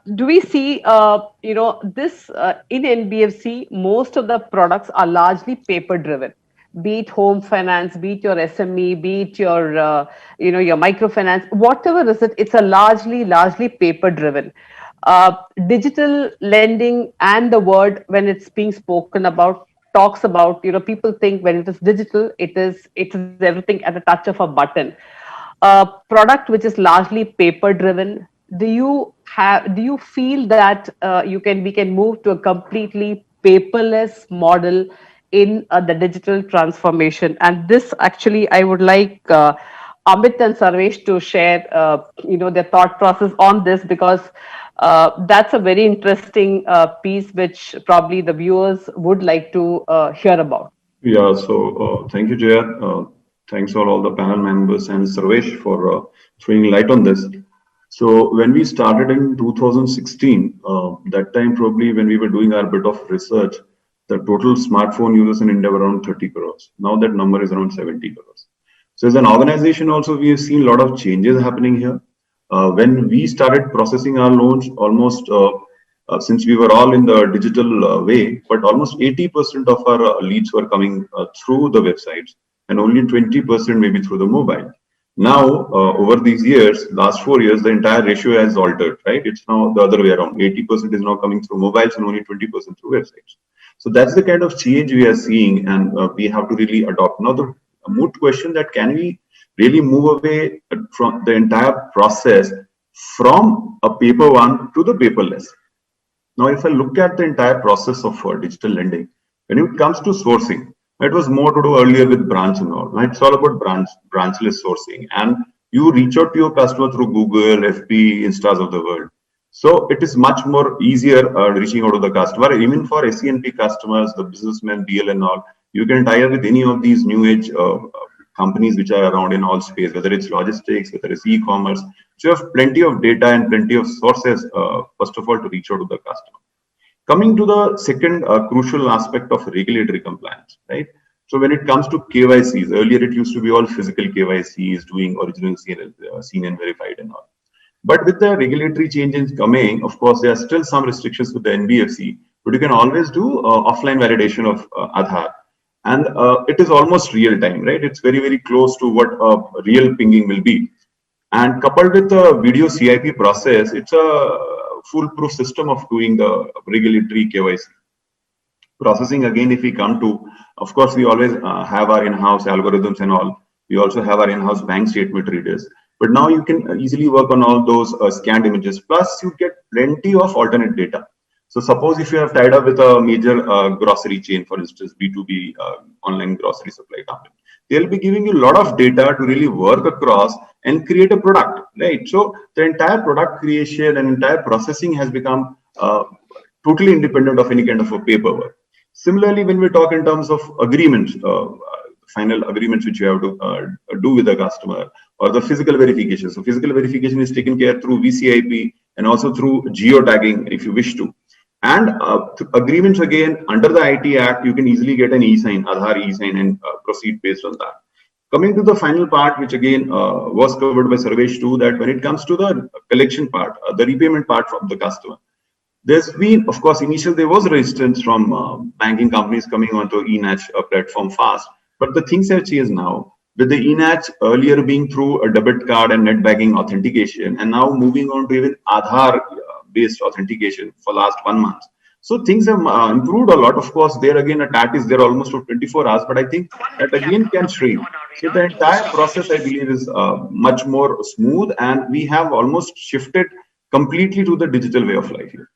do we see, this in NBFC, most of the products are largely paper driven, be it home finance, be it your SME, be it your, your microfinance, whatever is it, it's a largely paper driven. Digital lending and the word, when it's being spoken about, talks about, people think when it is digital, it is everything at the touch of a button. Product which is largely paper driven, do you feel that we can move to a completely paperless model in the digital transformation? And this actually I would like Amit and Sarvesh to share their thought process on this, because that's a very interesting piece which probably the viewers would like to hear about. Yeah, so thank you, Jaya. Thanks all the panel members and Sarvesh for throwing light on this. So when we started in 2016, that time probably when we were doing our bit of research, the total smartphone users in India were around 30 crores. Now that number is around 70 crores. So as an organization also, we have seen a lot of changes happening here. When we started processing our loans, almost since we were all in the digital way, but almost 80% of our leads were coming through the websites and only 20% maybe through the mobile. Now, over these years, last 4 years, the entire ratio has altered, right? It's now the other way around. 80% is now coming through mobiles and only 20% through websites. So that's the kind of change we are seeing, and we have to really adopt. Now, the moot question that can we really move away from the entire process from a paper one to the paperless? Now, if I look at the entire process of digital lending, when it comes to sourcing, it was more to do earlier with branch and all. Right? It's all about branchless sourcing, and you reach out to your customer through Google, FB, Instas of the world. So it is much more easier reaching out to the customer. Even for SENP customers, the businessmen, BL and all, you can tie up with any of these new age companies which are around in all space, whether it's logistics, whether it's e-commerce. So you have plenty of data and plenty of sources, first of all, to reach out to the customer. Coming to the second crucial aspect of regulatory compliance, right? So when it comes to KYCs, earlier it used to be all physical KYCs, doing original seen and verified and all. But with the regulatory changes coming, of course, there are still some restrictions with the NBFC, but you can always do offline validation of Aadhaar. And it is almost real time, right? It's very, very close to what real pinging will be. And coupled with the video CIP process, it's a foolproof system of doing the regulatory KYC. Processing, again, if we come to, of course, we always have our in-house algorithms and all. We also have our in-house bank statement readers. But now you can easily work on all those scanned images. Plus, you get plenty of alternate data. So suppose if you have tied up with a major grocery chain, for instance, B2B online grocery supply company, they'll be giving you a lot of data to really work across and create a product, right? So the entire product creation and entire processing has become totally independent of any kind of a paperwork. Similarly, when we talk in terms of agreements, final agreements which you have to do with the customer, or the physical verification. So physical verification is taken care through VCIP and also through geotagging if you wish to. And agreements, again, under the IT Act, you can easily get an e-sign, Aadhaar e-sign, and proceed based on that. Coming to the final part, which again was covered by Sarvesh too, that when it comes to the collection part, the repayment part from the customer, there's been, of course, initially there was resistance from banking companies coming onto eNACH platform fast, but the things have changed now. With the eNACH earlier being through a debit card and net banking authentication, and now moving on to even Aadhaar based authentication for last 1 month. So things have improved a lot. Of course, there again, a TAT is there almost for 24 hours, but I think that again can shrink. So the entire process, I believe, is much more smooth, and we have almost shifted completely to the digital way of life here.